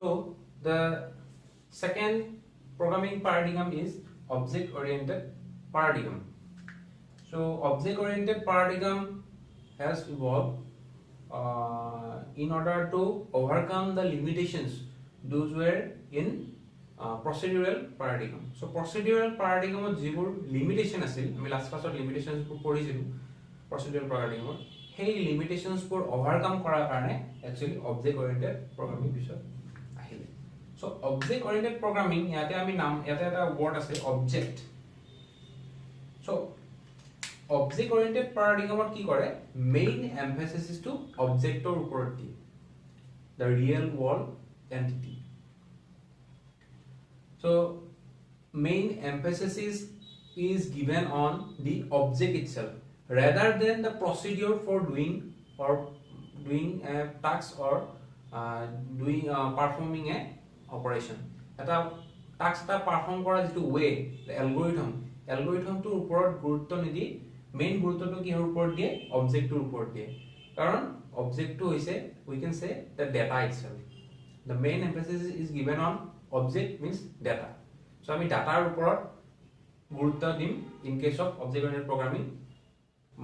So the second programming paradigm is object-oriented paradigm. So object-oriented paradigm has evolved in order to overcome the limitations those were in procedural paradigm. So procedural paradigm of jibur limitation asil, I last class limitations procedural paradigm hey limitations for overcome kara karone actually object oriented programming bishoy ahile. So object oriented programming yate ami naam yate eta word ase object. So object oriented paradigm ki kore main emphasis is to object or upor di the real world entity. So main emphasis is given on the object itself rather than the procedure for doing a task or performing a operation. Eta task ta perform kora jitu way the algorithm to upor gurutto nidi main gurutto to ki har upor die object to upor die karon object to hoise we can say the data itself. The main emphasis is given on object means data. So ami data r upor gurutto dim in case of object oriented programming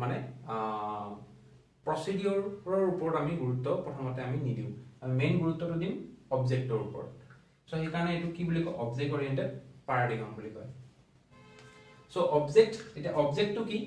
মানে procedure ৰ ওপৰত আমি গুৰুত্ব প্ৰথমতে আমি নিদিও আমি main গুৰুত্বটো দিম অবজেক্টৰ ওপৰত সো এই কাৰণে এটো কি বুলি কয় অবজেক্ট ওৰিয়েন্টেড প্যাৰাডিগ্ৰাম বুলি কয় সো অবজেক্ট এটা অবজেক্টটো কি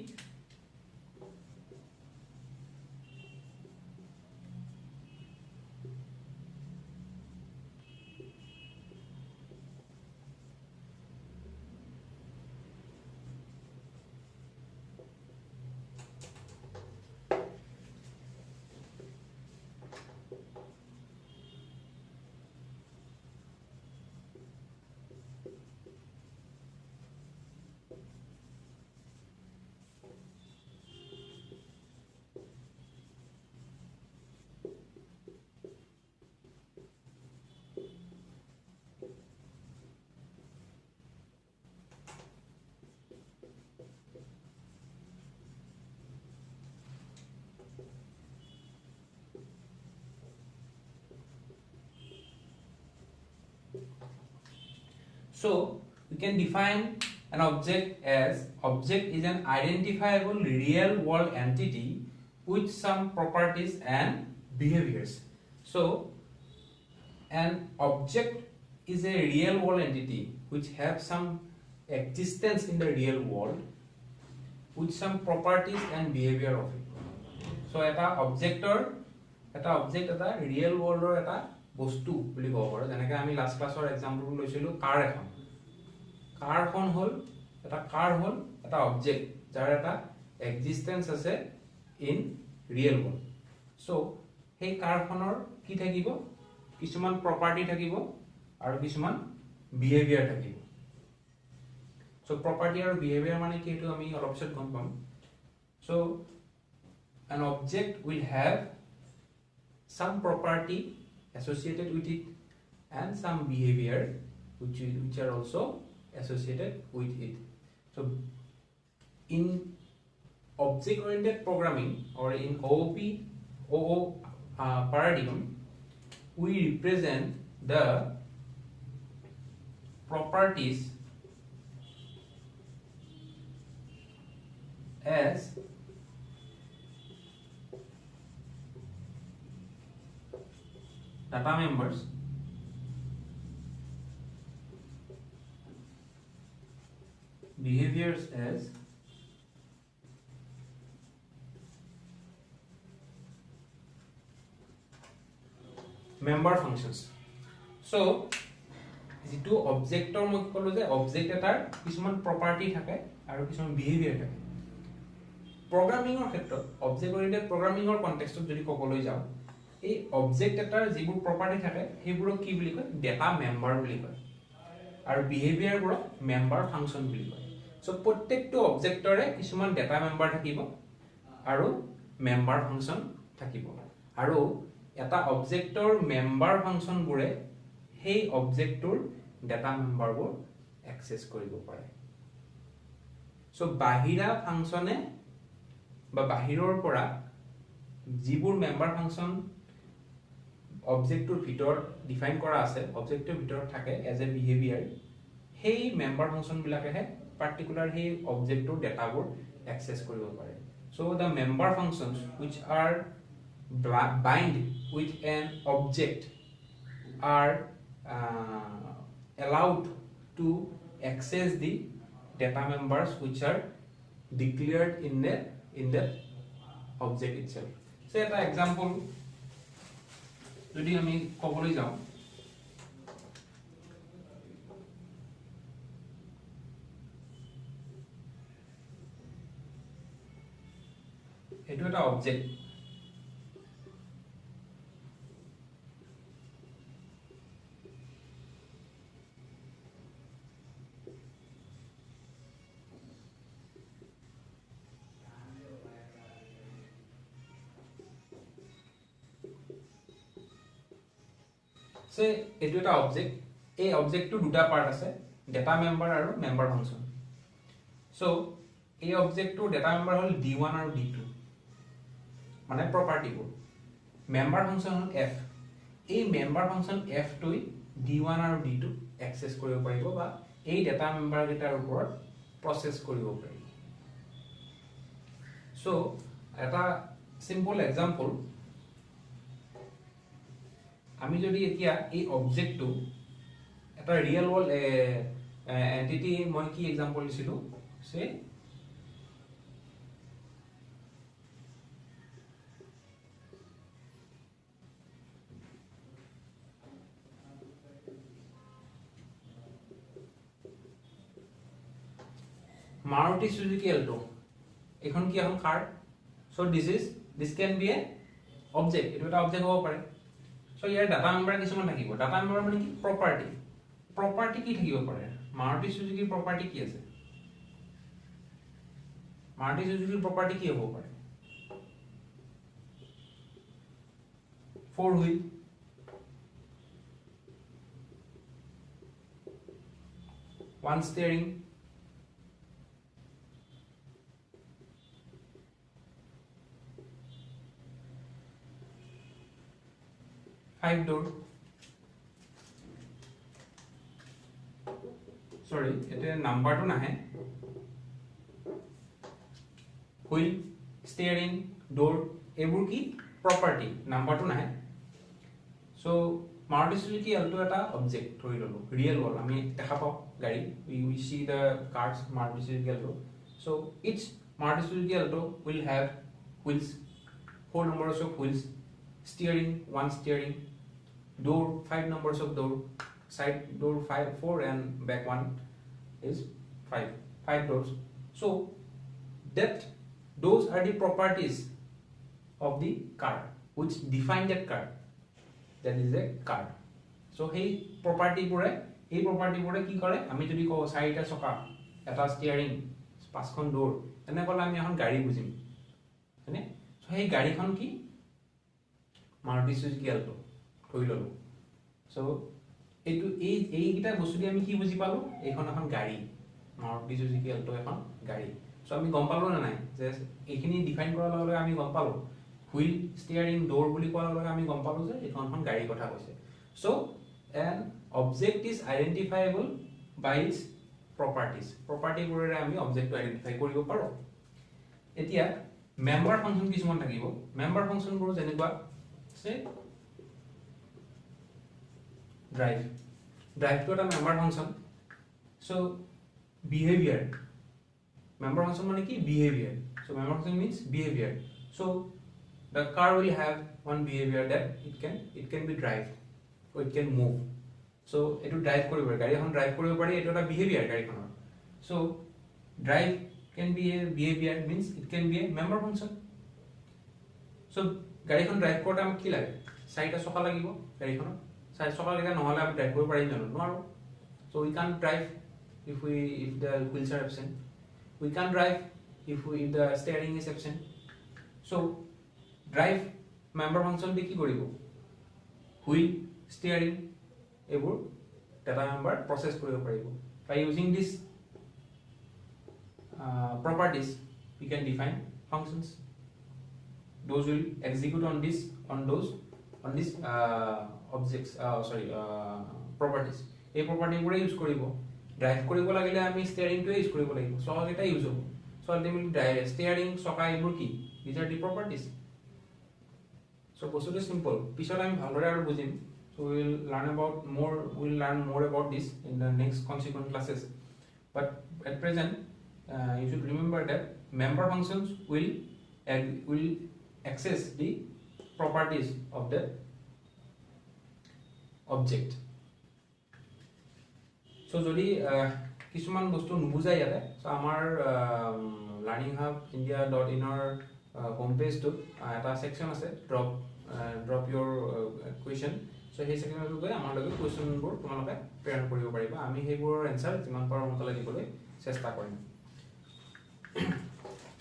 So we can define an object as object is an identifiable real world entity with some properties and behaviors. So an object is a real world entity which have some existence in the real world with some properties and behavior of it. So eta object eta real world or eta বস্তু বুলি কব পাৰো যেনেকৈ আমি last ক্লাছৰ example লৈছিলো কাৰ এখন হল এটা অবজেক্ট যাৰ এটা এক্সিস্টেন্স আছে ইন ৰিয়েল ওয়াৰ্ল্ড সো সেই কাৰখনৰ কি থাকিব কিছুমান প্ৰপাৰ্টি থাকিব আৰু কিছুমান বিহেভিয়াৰ থাকিব সো প্ৰপাৰ্টি আৰু বিহেভিয়াৰ মানে কি এটো আমি অলপ পিছত গম পাম so an object will have some property associated with it and some behavior which are also associated with it. So in object oriented programming or in OO paradigm we represent the properties as data members behaviors as member functions. So যেটো অবজেক্টৰ মই কলো যে object এটাৰ কিছুমান property থাকে আৰু কিছুমান behaviour থাকে প্ৰগ্ৰামিংৰ ক্ষেত্ৰত অবজেক্ট ওৰিয়েন্টেড প্ৰগ্ৰামিংৰ কনটেক্সটত যদি কবলৈ যাও এই অবজেক্ট এটাৰ যিবোৰ প্ৰপাৰ্টি থাকে সেইবোৰ কি বুলি কয় ডেটা মেম্বাৰ বুলি কয় আৰু বিহেভিয়াৰবোৰ মেম্বাৰ ফাংচন বুলি কয় সো প্ৰত্যেকটো অবজেক্টৰে কিছুমান ডেটা মেম্বাৰ থাকিব আৰু মেম্বাৰ ফাংচন থাকিব আৰু এটা অবজেক্টৰ মেম্বাৰ ফাংচনবোৰে সেই অবজেক্টৰ ডেটা মেম্বাৰবোৰ এক্সেস কৰিব পাৰে সো বাহিৰা ফাংচনে বা বাহিৰৰ পৰা যিবোৰ মেম্বাৰ ফাংচন অবজেক্টটোৰ ভিতৰত ডিফাইন কৰা আছে অবজেক্টটোৰ ভিতৰত থাকে এজ এ বিহেভিয়াৰ সেই মেম্বাৰ ফাংচন বিলাকেহে পাৰ্টিকুলাৰ সেই অবজেক্টটোৰ ডেটাবোৰ এক্সেছ কৰিব পাৰে so the member functions which are bind with an object are allowed to access the data members which are declared in the object itself. Say an example যদি আমি কবলৈ যাও এটো এটা object সে এটো এটা অবজেক্ট এই অবজেক্টটো দুটা পার্ট আছে ডেটা মেম্বাৰ আৰু মেম্বাৰ ফাংচন সো এই অবজেক্টটো ডেটা মেম্বাৰ হল d1 আৰু d2 মানে প্ৰপাৰ্টিবোৰ মেম্বাৰ ফাংচন হল f এই মেম্বাৰ ফাংচন f টোই d1 আৰু d2 এক্সেছ কৰিব পাৰিব বা এই ডেটা মেম্বাৰ কেইটাৰ ওপৰত প্ৰসেস কৰিব পাৰিব সো এটা সিম্পল এক্সাম্পল আমি যদি এতিয়া এই অবজেক্টটো এটা ৰিয়েল ওয়ার্ল্ড এন্টিটি মই কি এক্সাম্পল দিছিলো সে Maruti Suzuki Alto এখন কি এখন কার so this can be a object এটা একটা অবজেক্ট হব পাৰে সো ইয়াৰ ডাটা মেম্বাৰ কিছুমান থাকিব ডাটা মেম্বাৰ মানে কি প্ৰপাৰ্টি কি থাকিব পাৰে Maruti Suzuki প্ৰপাৰ্টি কি আছে Maruti Suzuki প্ৰপাৰ্টি কি হ'ব পাৰে 4 wheel one steering 5 door sorry এটা নাম্বাৰটো নাহে হুইল স্টিয়াৰিং ডোৰ এবোৰ কি প্ৰপাৰ্টি নাম্বাৰটো নাহে সো Maruti Suzuki Alto এটা অবজেক্ট ধৰি ললো ৰিয়েল ওয়ার্ল্ড আমি দেখা পাও গাড়ী we see the cars Maruti Suzuki Alto so each Maruti Suzuki Alto will have wheels 4 numbers of wheels steering one steering door 5 numbers of door side door 4 and back one is 5 doors so that those are the properties of the car which define that car that is a car so hey property bore ki kore ami jodi ko side চকা এটা steering পাঁচখন door এনে কলা আমি এখন গাড়ী বুজিম হয়নে so hey গাড়ীখন কি Maruti Suzuki Alto ধৰি ললো সো এটো এই গিটা বস্তু দি আমি কি বুজি পালো এইখন এখন গাড়ী Maruti Suzuki Alto এখন গাড়ী সো আমি গম পালো না নাই যে এইখিনি ডিফাইন কৰাৰ লগে লগে আমি গম পালো হুইল স্টিয়াৰিং ডোৰ বুলি কোৱাৰ লগে আমি গম পালো যে এইখন এখন গাড়ী কথা কৈছে so an object is identifiable by its property বোৰেৰে আমি অবজেক্টটো আইডেন্টিফাই কৰিব পাৰো এতিয়া মেম্বাৰ ফাংচন কিছুমান থাকিব মেম্বাৰ ফাংচন বোৰ যেনেকুৱা সে drive to a member function so behavior member function means ki behavior so member function means behavior so the car will have one behavior that it can be drive so it can move so it will drive koribo gari ekhon drive koribo pare eto eta behavior gari khonor so drive can be a behavior means it can be a member function so gari ekhon drive korte am ki lage saita soka lagibo gari khonor side চকা লাগা নহলে আমি drive কৰিব পাৰিম জানো নোৱাৰো so we can't drive if the wheels are absent we can't drive if the steering is absent so drive member function দি কি কৰিব wheel steering এবোৰ data member process কৰিব পাৰিব by using this properties we can define functions those will execute on on this objects properties এই property বোৰে use কৰিব drive কৰিব লাগিলে আমি steering টো ইউজ কৰিব লাগিব সো এটা ইউজ হ'ব সো আলটিমেটলি steering চকা এইবোৰ কি these are the properties so বস্তুটো সিম্পল পিছত আমি ভালদৰে আৰু বুজিম so we'll learn more about this in the next consequent classes but at present you should remember that member functions will access the properties of the object so jodi kisuman bostu nubujai yate so amar learninghubindia.in or homepage to eta section ase drop your question so he section to goi amar loge question bor tumaloke prepare koribo pariba ami hebor answer jiman par motala dibole chesta korim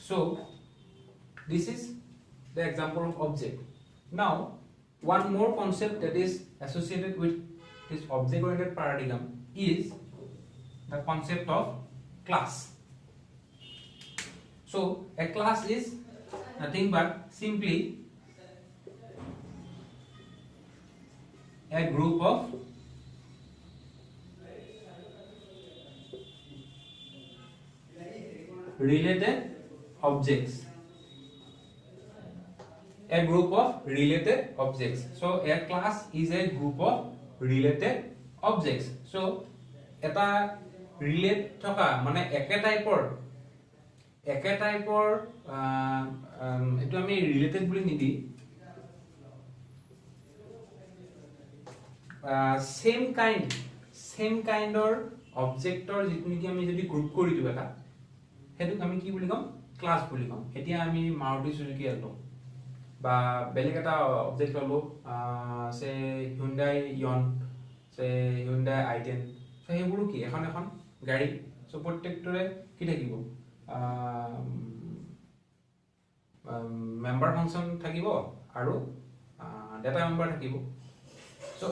so this is the example of object now one more concept that is associated with this object oriented paradigm is the concept of class so a class is nothing but simply a group of related objects a group of related objects so a class is a group of related objects so eta relate thoka mane eke typeor etu ami related boli nidi same kind or object or jituni ki ami jodi group kori diba ta hetu ami ki boli kom class boli kom etia ami Maruti Suzuki Alto বা বেলেগ এটা object ললো সে Hyundai Ion সে Hyundai i10 so হেবুৰু কি এখন গাড়ী so প্ৰত্যেকটোৰে কি থাকিব মেম্বাৰ ফাংচন থাকিব আৰু ডাটা মেম্বাৰ থাকিব সো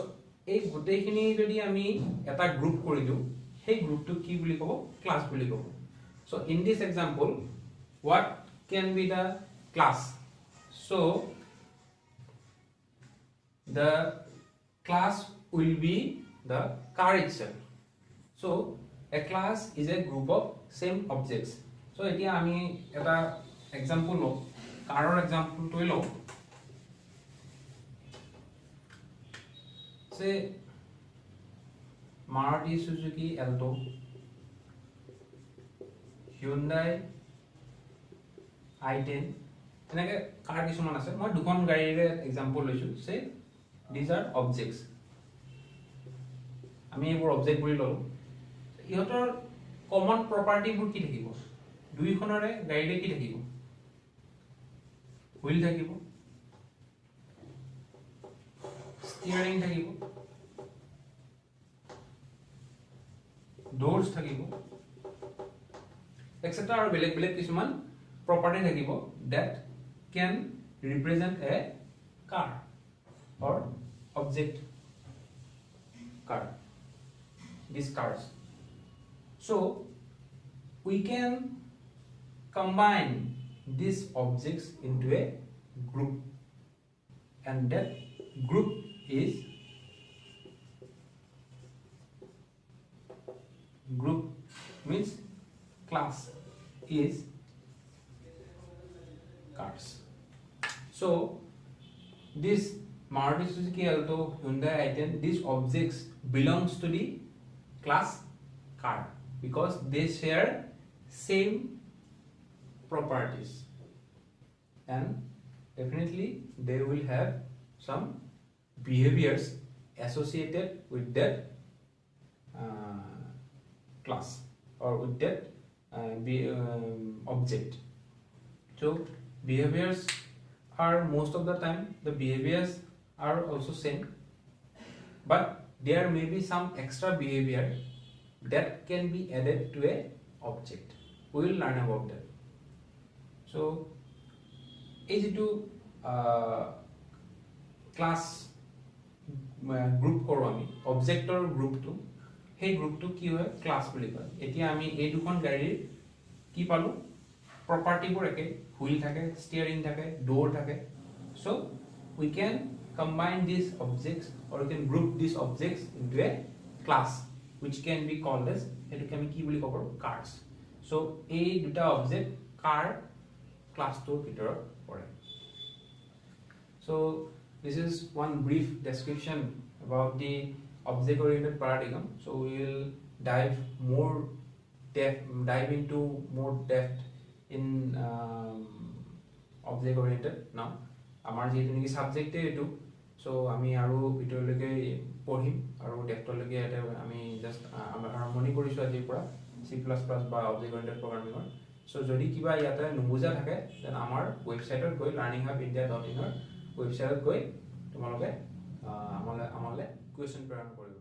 এই গোটেইখিনি যদি আমি এটা গ্ৰুপ কৰি দিও সেই গ্ৰুপটো কি বুলি ক'ব ক্লাছ বুলি ক'ব so in this example what can be the class so the class will be the car itself so a class is a group of same objects so etia ami eta example lo car or example to lo say Maruti Suzuki Alto Hyundai i10 এনেকে কাৰ কিছুমান আছে মই দুখন গাড়ীৰ example লৈছো সে these are objects আমি এইবোৰ অবজেক্ট বুলি ললো ইহতৰ কমন প্ৰপাৰ্টি বোৰ কি থাকিব দুইখনৰে গাড়ীৰে কি থাকিব হুইল থাকিব স্টিয়াৰিং থাকিব ডোৰছ থাকিব এটসেট্ৰা আৰু বেলেগ বেলেগ কিছুমান property থাকিব that can represent a car or object car these cars so we can combine these objects into a group and that group is means class is cars so this Maruti Suzuki Alto Hyundai i10 these objects belongs to the class car because they share same properties and definitely they will have some behaviors associated with that class or with that object so behaviors are most of the time the behaviors are also same but there may be some extra behavior that can be added to a object we will learn about that so এই যেটো class group কৰো আমি অবজেক্টৰ গ্ৰুপটো সেই গ্ৰুপটো কি হয় class বুলি কয় এতিয়া আমি এই দুখন গাড়ীৰ কি পালো property বোৰ একে হুইল থাকে স্টিয়াৰিং থাকে ডোৰ থাকে so we can combine these objects or you can group these objects into a class which can be called as cars. So a duta object car class to Peter for it. So this is one brief description about the object oriented paradigm. So we will dive into more depth in object oriented now. Amar jehetu subject etu, so ami aru video lege porhim aru depth lege ete ami just harmony korisu ajir pora C++ ba object oriented programming. So jodi kiba yata nubuja thake then amar website ot goi learninghubindia.in website ot goi tomaloke amale question preparation koribo.